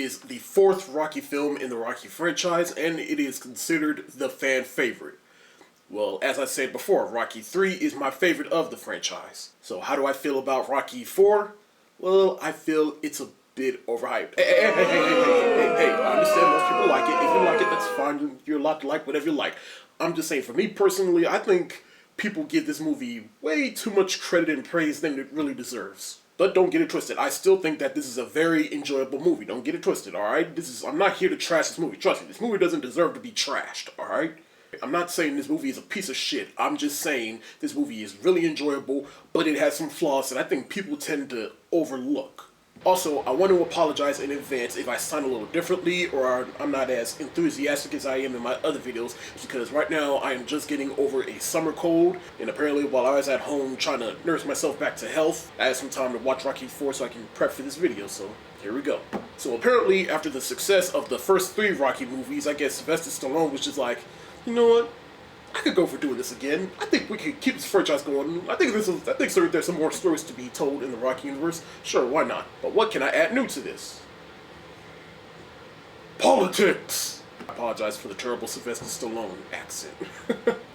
is the fourth Rocky film in the Rocky franchise, and it is considered the fan favorite. Well, as I said before, Rocky 3 is my favorite of the franchise. So how do I feel about Rocky 4? Well, I feel it's a bit overhyped. Hey, I understand most people like it. If you like it, that's fine. You're allowed to like whatever you like. I'm just saying, for me personally, I think people give this movie way too much credit and praise than it really deserves. But don't get it twisted. I still think that this is a very enjoyable movie. Don't get it twisted, alright? I'm not here to trash this movie. Trust me, this movie doesn't deserve to be trashed, alright? I'm not saying this movie is a piece of shit. I'm just saying this movie is really enjoyable, but it has some flaws that I think people tend to overlook. Also, I want to apologize in advance if I sound a little differently or I'm not as enthusiastic as I am in my other videos, because right now I am just getting over a summer cold, and apparently while I was at home trying to nurse myself back to health, I had some time to watch Rocky 4 so I can prep for this video, so here we go. So apparently after the success of the first 3 Rocky movies, I guess Sylvester Stallone was just like, you know what? I could go for doing this again. I think we could keep this franchise going. I think there's some more stories to be told in the Rocky universe. Sure, why not? But what can I add new to this? Politics! I apologize for the terrible Sylvester Stallone accent.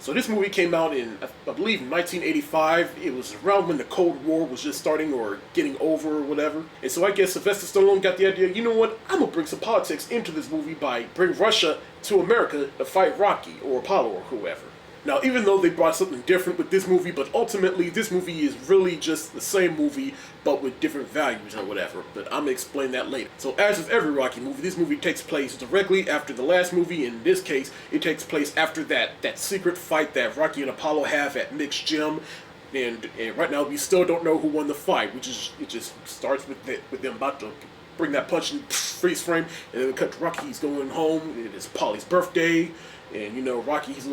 So this movie came out in, I believe, 1985. It was around when the Cold War was just starting or getting over or whatever. And so I guess Sylvester Stallone got the idea, you know what, I'm gonna bring some politics into this movie by bringing Russia to America to fight Rocky or Apollo or whoever. Now, even though they brought something different with this movie, but ultimately this movie is really just the same movie, but with different values or whatever. But I'm gonna explain that later. So as with every Rocky movie, this movie takes place directly after the last movie. In this case, it takes place after that secret fight that Rocky and Apollo have at Nick's gym. And right now, we still don't know who won the fight, it just starts with them about to bring that punch and freeze frame, and then we cut to Rocky. He's going home. It is Polly's birthday. And you know, Rocky, he's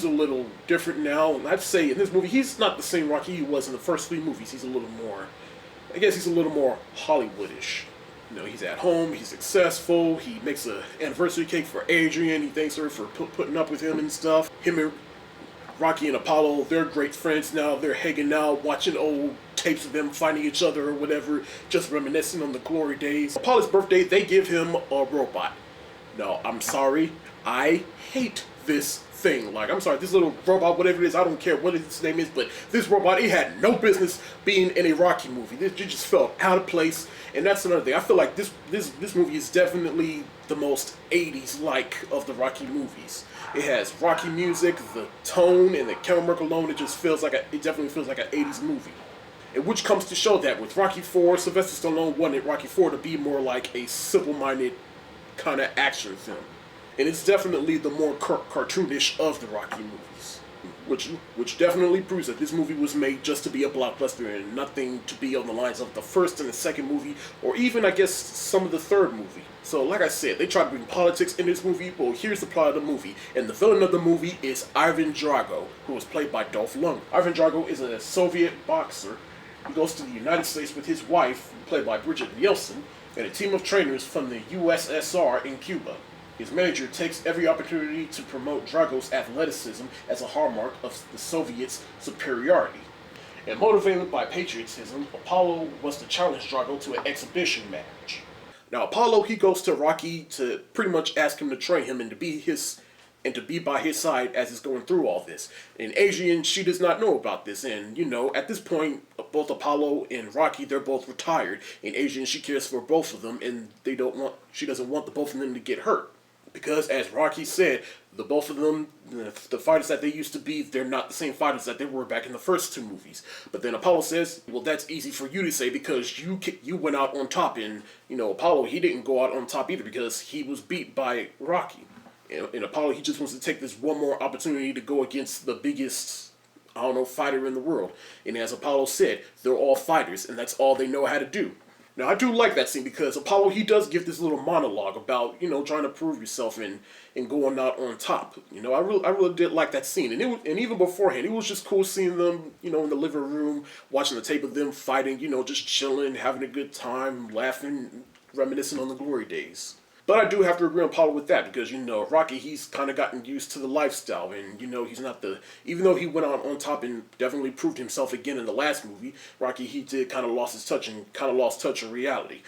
a little different now. And I'd say in this movie, he's not the same Rocky he was in the first 3 movies. He's a little more, I guess he's a little more Hollywoodish. You know, he's at home, he's successful, he makes an anniversary cake for Adrian, he thanks her for putting up with him and stuff. Him and Rocky and Apollo, they're great friends now. They're hanging out, watching old tapes of them fighting each other or whatever, just reminiscing on the glory days. Apollo's birthday, they give him a robot. No, I'm sorry, I hate this thing. Like, I'm sorry, this little robot, whatever it is, I don't care what its name is, but this robot, it had no business being in a Rocky movie. It just felt out of place, and that's another thing. I feel like this movie is definitely the most 80s-like of the Rocky movies. It has Rocky music, the tone, and the camera work alone, it definitely feels like an 80s movie. And which comes to show that with Rocky 4, Sylvester Stallone wanted Rocky 4 to be more like a simple-minded kind of action film. And it's definitely the more cartoonish of the Rocky movies. Which definitely proves that this movie was made just to be a blockbuster and nothing to be on the lines of the first and the second movie, or even, I guess, some of the third movie. So, like I said, they tried to bring politics in this movie. Well, here's the plot of the movie. And the villain of the movie is Ivan Drago, who was played by Dolph Lundgren. Ivan Drago is a Soviet boxer. He goes to the United States with his wife, played by Bridget Nielsen, and a team of trainers from the USSR in Cuba. His manager takes every opportunity to promote Drago's athleticism as a hallmark of the Soviets' superiority. And motivated by patriotism, Apollo was to challenge Drago to an exhibition match. Now, Apollo, he goes to Rocky to pretty much ask him to train him and to be by his side as he's going through all this. And Adrian, she does not know about this. And, you know, at this point, both Apollo and Rocky, they're both retired. And Adrian, she cares for both of them, and she doesn't want the both of them to get hurt. Because, as Rocky said, the both of them, the fighters that they used to be, they're not the same fighters that they were back in the first 2 movies. But then Apollo says, well, that's easy for you to say because you went out on top. And, you know, Apollo, he didn't go out on top either because he was beat by Rocky. And Apollo, he just wants to take this one more opportunity to go against the biggest, fighter in the world. And as Apollo said, they're all fighters, and that's all they know how to do. Now, I do like that scene because Apollo, he does give this little monologue about, trying to prove yourself and going out on top. I really did like that scene. And even beforehand, it was just cool seeing them, in the living room, watching the tape of them fighting, just chilling, having a good time, laughing, reminiscing on the glory days. But I do have to agree on Apollo with that because, Rocky, he's kind of gotten used to the lifestyle and, he's not even though he went out on top and definitely proved himself again in the last movie, Rocky, he did kind of lost his touch and kind of lost touch of reality.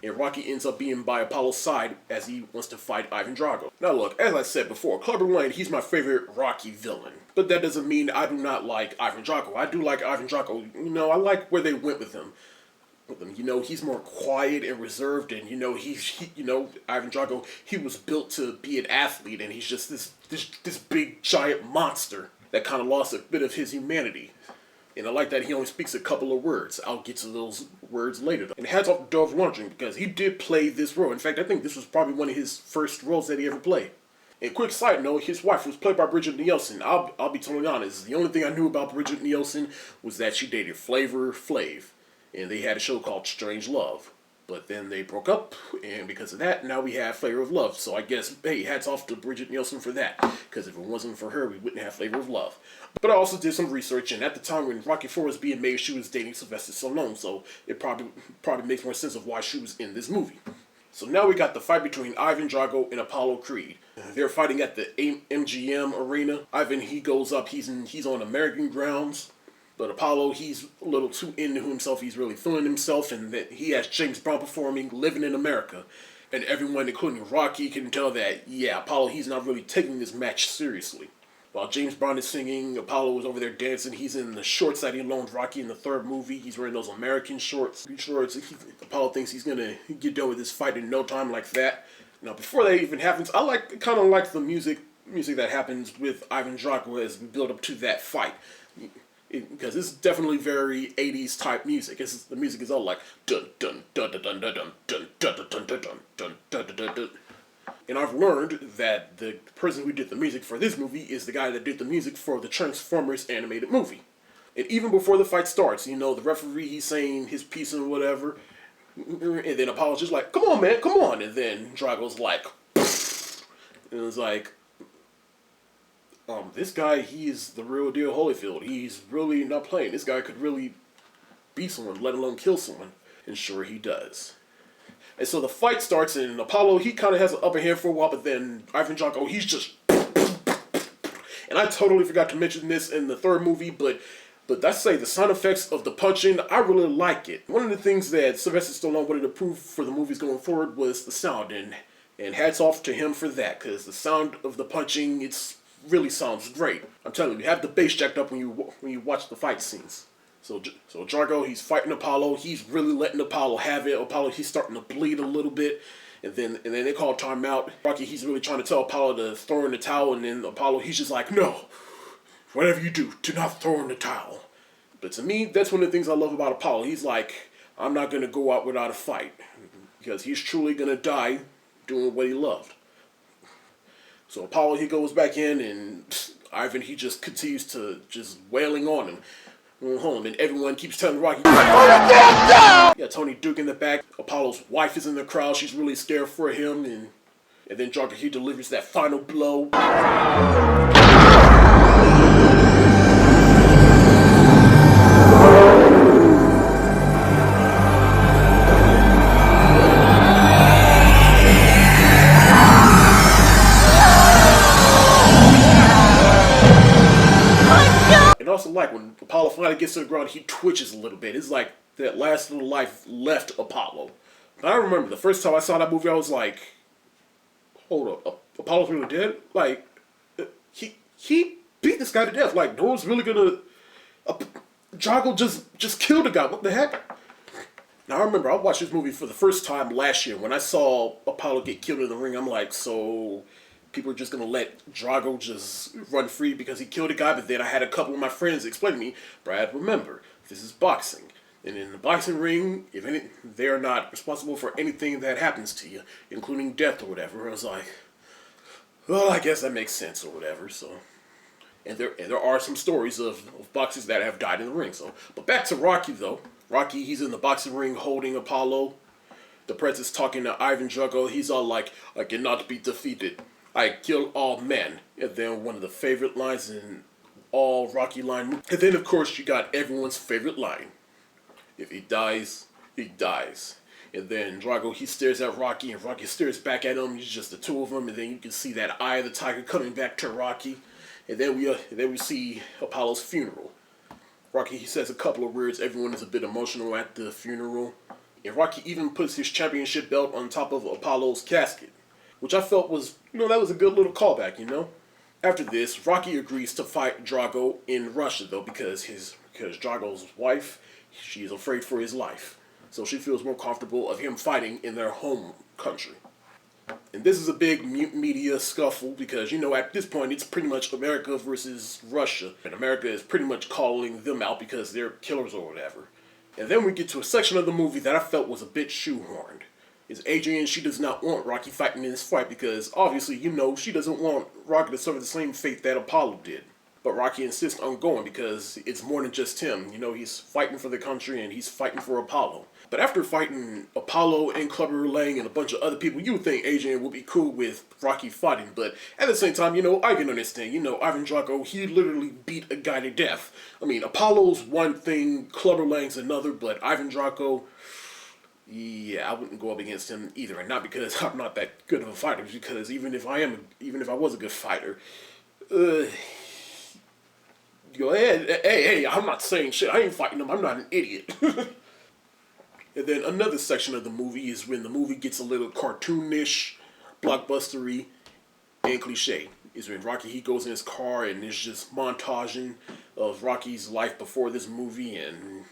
and Rocky ends up being by Apollo's side as he wants to fight Ivan Drago. Now look, as I said before, Clubber Lang, he's my favorite Rocky villain. But that doesn't mean I do not like Ivan Drago. I do like Ivan Drago. You know, I like where they went with him. You know, he's more quiet and reserved, and you know, Ivan Drago, he was built to be an athlete, and he's just this big giant monster that kind of lost a bit of his humanity. And I like that he only speaks a couple of words. I'll get to those words later, though. And hats off to Dolph Lundgren, because he did play this role. In fact, I think this was probably one of his first roles that he ever played. And quick side note, his wife was played by Bridget Nielsen. I'll be totally honest, the only thing I knew about Bridget Nielsen was that she dated Flavor Flav. And they had a show called Strange Love. But then they broke up, and because of that, now we have Flavor of Love. So I guess, hey, hats off to Bridget Nielsen for that. Because if it wasn't for her, we wouldn't have Flavor of Love. But I also did some research, and at the time when Rocky IV was being made, she was dating Sylvester Stallone. So it probably makes more sense of why she was in this movie. So now we got the fight between Ivan Drago and Apollo Creed. They're fighting at the MGM arena. Ivan, he goes up, he's on American grounds. But Apollo, he's a little too into himself. He's really feeling himself, and that he has James Brown performing Living in America. And everyone, including Rocky, can tell that, yeah, Apollo, he's not really taking this match seriously. While James Brown is singing, Apollo is over there dancing. He's in the shorts that he loaned Rocky in the third movie. He's wearing those American shorts. Apollo thinks he's going to get done with this fight in no time like that. Now, before that even happens, I kind of like the music that happens with Ivan Drago as we build up to that fight. Because it's definitely very 80s type music. The music is all like dun dun dun dun dun dun dun dun dun dun dun dun dun dun dun dun. And I've learned that the person who did the music for this movie is the guy that did the music for the Transformers animated movie. And even before the fight starts, you know, the referee, he's saying his piece and whatever, and then Apollo's just like, "Come on, man, come on!" And then Drago's like, pfft. And it's like, this guy, he's the real deal Holyfield. He's really not playing. This guy could really beat someone, let alone kill someone. And sure he does. And so the fight starts, and Apollo, he kind of has an upper hand for a while, but then Ivan Drago, he's just... And I totally forgot to mention this in the third movie, but I say the sound effects of the punching, I really like it. One of the things that Sylvester Stallone wanted to prove for the movies going forward was the sound, and hats off to him for that, because the sound of the punching, it's really sounds great. I'm telling you, you have the bass jacked up when you watch the fight scenes. So Drago, he's fighting Apollo. He's really letting Apollo have it. Apollo, he's starting to bleed a little bit, and then they call timeout. Rocky, he's really trying to tell Apollo to throw in the towel, and then Apollo, he's just like, "No, whatever you do not throw in the towel." But to me, that's one of the things I love about Apollo. He's like, I'm not gonna go out without a fight, because he's truly gonna die doing what he loved. So Apollo, he goes back in, and Ivan, he just continues to just wailing on him. And everyone keeps telling Rocky, yeah, Tony Duke in the back. Apollo's wife is in the crowd. She's really scared for him. And then Drago, he delivers that final blow. Also, like when Apollo finally gets to the ground, he twitches a little bit. It's like that last little life left Apollo. But I remember the first time I saw that movie, I was like, "Hold up, Apollo's really dead? Like, he beat this guy to death. Like, no one's really gonna Drago just killed the guy. What the heck?" Now I remember I watched this movie for the first time last year. When I saw Apollo get killed in the ring, I'm like, so people are just going to let Drago just run free because he killed a guy? But then I had a couple of my friends explain to me, "Brad, remember, this is boxing. And in the boxing ring, they're not responsible for anything that happens to you, including death or whatever." I was like, well, I guess that makes sense or whatever. So, and there are some stories of boxers that have died in the ring. So, but back to Rocky, though. Rocky, he's in the boxing ring holding Apollo. The president's talking to Ivan Drago. He's all like, "I cannot be defeated. I kill all men." And then one of the favorite lines in all Rocky line. And then, of course, you got everyone's favorite line. "If he dies, he dies." And then Drago, he stares at Rocky, and Rocky stares back at him. It's just the two of them, and then you can see that eye of the tiger coming back to Rocky. And then we see Apollo's funeral. Rocky, he says a couple of words. Everyone is a bit emotional at the funeral. And Rocky even puts his championship belt on top of Apollo's casket, which I felt was, that was a good little callback. After this, Rocky agrees to fight Drago in Russia, though, because Drago's wife, she is afraid for his life. So she feels more comfortable of him fighting in their home country. And this is a big media scuffle because, at this point, it's pretty much America versus Russia. And America is pretty much calling them out because they're killers or whatever. And then we get to a section of the movie that I felt was a bit shoehorned. Is Adrian, she does not want Rocky fighting in this fight because, obviously, she doesn't want Rocky to suffer the same fate that Apollo did. But Rocky insists on going because it's more than just him. He's fighting for the country and he's fighting for Apollo. But after fighting Apollo and Clubber Lang and a bunch of other people, you would think Adrian would be cool with Rocky fighting. But at the same time, I can understand. Ivan Drago, he literally beat a guy to death. I mean, Apollo's one thing, Clubber Lang's another, but Ivan Drago, yeah, I wouldn't go up against him either. And not because I'm not that good of a fighter, because even if I was a good fighter, go ahead. Hey, I'm not saying shit. I ain't fighting him. I'm not an idiot. And then another section of the movie is when the movie gets a little cartoonish, blockbustery, and cliche. Is when Rocky, he goes in his car and it's just montaging of Rocky's life before this movie, and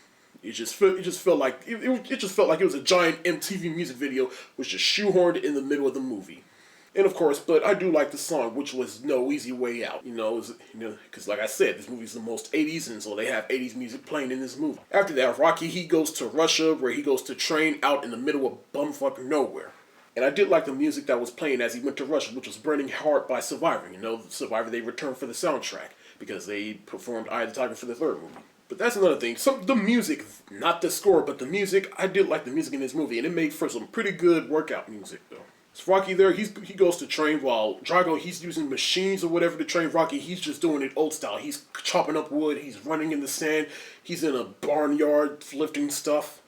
it just felt like it was a giant MTV music video which just shoehorned in the middle of the movie. And of course, but I do like the song, which was No Easy Way Out. Because like I said, this movie is the most 80s, and so they have 80s music playing in this movie. After that, Rocky, he goes to Russia, where he goes to train out in the middle of bumfuck nowhere. And I did like the music that was playing as he went to Russia, which was Burning Heart by Survivor. Survivor, they returned for the soundtrack, because they performed Eye of the Tiger for the third movie. But that's another thing. The music, not the score, but the music, I did like the music in this movie, and it made for some pretty good workout music, though. So Rocky there, he goes to train, while Drago, he's using machines or whatever to train Rocky. He's just doing it old style. He's chopping up wood, he's running in the sand, he's in a barnyard lifting stuff.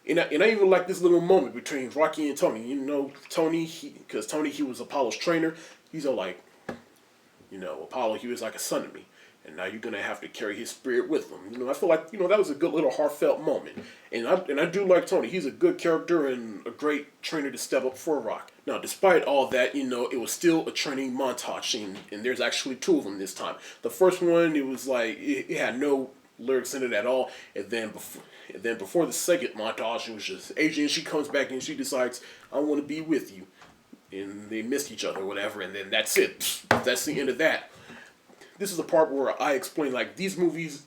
And I even like this little moment between Rocky and Tony. Tony, because Tony, he was Apollo's trainer. He's all like, Apollo, he was like a son to me. And now you're going to have to carry his spirit with him. I feel like, that was a good little heartfelt moment. And I do like Tony. He's a good character and a great trainer to step up for Rock. Now, despite all that, it was still a training montage scene. And there's actually two of them this time. The first one, it was like, it had no lyrics in it at all. And then before the second montage, it was just Adrian, she comes back and she decides, I want to be with you. And they missed each other or whatever. And then that's it. That's the end of that. This is the part where I explain, like, this movie is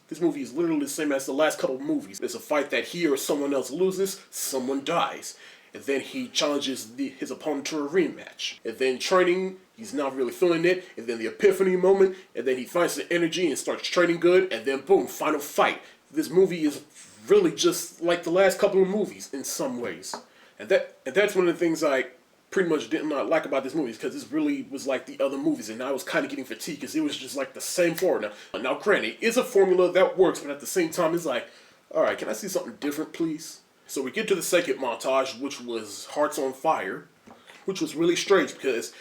literally the same as the last couple of movies. There's a fight that he or someone else loses, someone dies. And then he challenges his opponent to a rematch. And then training, he's not really feeling it. And then the epiphany moment, and then he finds the energy and starts training good. And then boom, final fight. This movie is really just like the last couple of movies in some ways. And that's one of the things I pretty much did not like about this movie, because this really was like the other movies, and I was kind of getting fatigued because it was just like the same formula. Now granted, it's a formula that works, but at the same time, it's like, alright, can I see something different, please? So we get to the second montage, which was Hearts on Fire, which was really strange because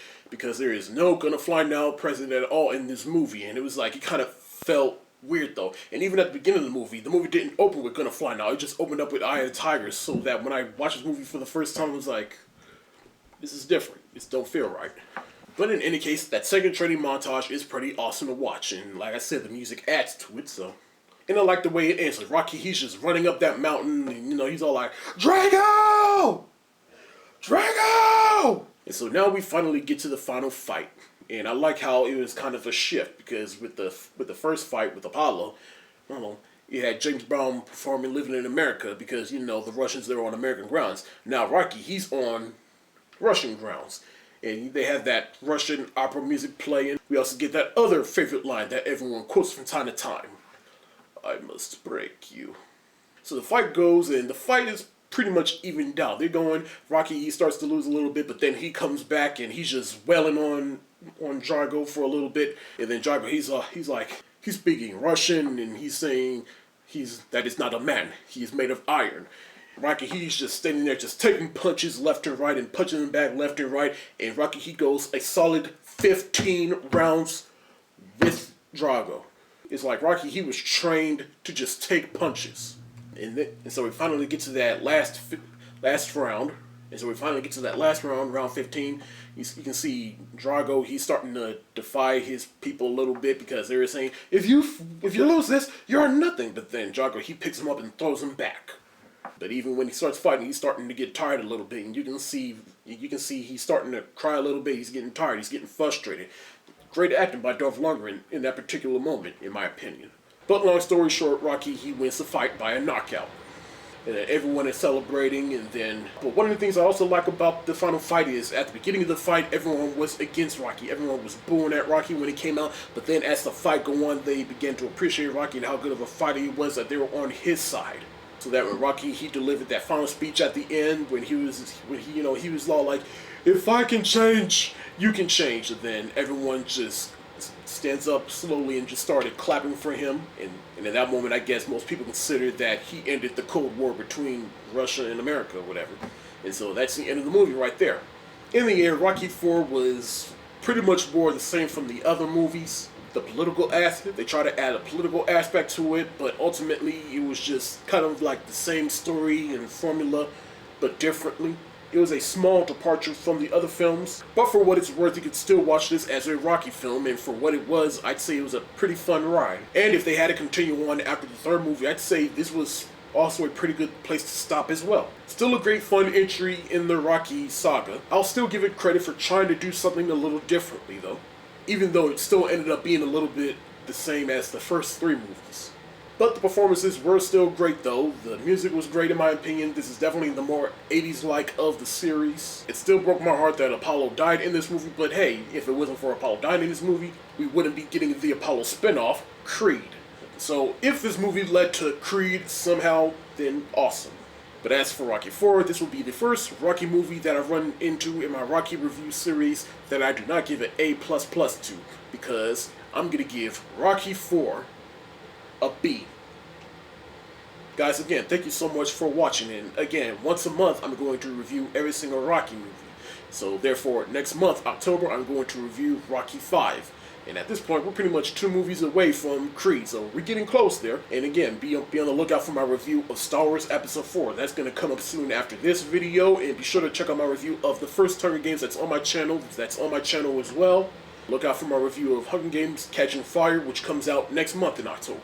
there is no Gonna Fly Now present at all in this movie, and it was like, it kind of felt weird though. And even at the beginning of the movie didn't open with Gonna Fly Now, it just opened up with Eye of the Tiger, so that when I watched this movie for the first time, I was like, this is different. It don't feel right. But in any case, that second training montage is pretty awesome to watch. And like I said, the music adds to it, so. And I like the way it ends. Like Rocky, he's just running up that mountain, and he's all like, Drago! Drago! And so now we finally get to the final fight. And I like how it was kind of a shift, because with the first fight with Apollo, you had James Brown performing Living in America, because, the Russians, they were on American grounds. Now Rocky, he's on Russian grounds, and they have that Russian opera music playing. We also get that other favorite line that everyone quotes from time to time, I must break you. So the fight goes, and the fight is pretty much evened out. They're going, Rocky, he starts to lose a little bit, but then he comes back and he's just wailing on Drago for a little bit, and then Drago, he's speaking Russian, and he's saying that is not a man, he is made of iron. Rocky, he's just standing there just taking punches left and right and punching them back left and right. And Rocky, he goes a solid 15 rounds with Drago. It's like Rocky, he was trained to just take punches. And so we finally get to that last last round. And so we finally get to that last round, round 15. You can see Drago, he's starting to defy his people a little bit because they were saying, if you lose this, you're nothing. But then Drago, he picks him up and throws him back. But even when he starts fighting, he's starting to get tired a little bit. And you can see he's starting to cry a little bit. He's getting tired. He's getting frustrated. Great acting by Dolph Lundgren in that particular moment, in my opinion. But long story short, Rocky, he wins the fight by a knockout. And everyone is celebrating, but one of the things I also like about the final fight is, at the beginning of the fight, everyone was against Rocky. Everyone was booing at Rocky when he came out, but then as the fight go on, they began to appreciate Rocky and how good of a fighter he was, that they were on his side. So that when Rocky, he delivered that final speech at the end, when he was all like, if I can change, you can change. And then everyone just stands up slowly and just started clapping for him. And in that moment, I guess most people considered that he ended the Cold War between Russia and America or whatever. And so that's the end of the movie right there. In the end, Rocky IV was pretty much more the same from the other movies. The political aspect, they try to add a political aspect to it, but ultimately it was just kind of like the same story and formula, but differently. It was a small departure from the other films, but for what it's worth, you could still watch this as a Rocky film, and for what it was, I'd say it was a pretty fun ride. And if they had to continue on after the third movie, I'd say this was also a pretty good place to stop as well. Still a great fun entry in the Rocky saga. I'll still give it credit for trying to do something a little differently though, even though it still ended up being a little bit the same as the first three movies. But the performances were still great though. The music was great in my opinion. This is definitely the more 80s-like of the series. It still broke my heart that Apollo died in this movie, but hey, if it wasn't for Apollo dying in this movie, we wouldn't be getting the Apollo spinoff, Creed. So if this movie led to Creed somehow, then awesome. But as for Rocky IV, this will be the first Rocky movie that I've run into in my Rocky review series that I do not give an A++ to, because I'm going to give Rocky IV a B. Guys, again, thank you so much for watching, and again, once a month I'm going to review every single Rocky movie. So therefore, next month, October, I'm going to review Rocky V. And at this point, we're pretty much 2 movies away from Creed, so we're getting close there. And again, be on the lookout for my review of Star Wars Episode 4. That's going to come up soon after this video, and be sure to check out my review of the first Hunger Games that's on my channel. That's on my channel as well. Look out for my review of Hunger Games Catching Fire, which comes out next month in October.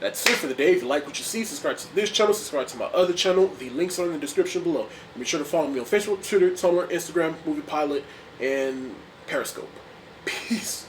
That's it for the day. If you like what you see, subscribe to this channel, subscribe to my other channel. The links are in the description below. And be sure to follow me on Facebook, Twitter, Tumblr, Instagram, Movie Pilot, and Periscope. Peace.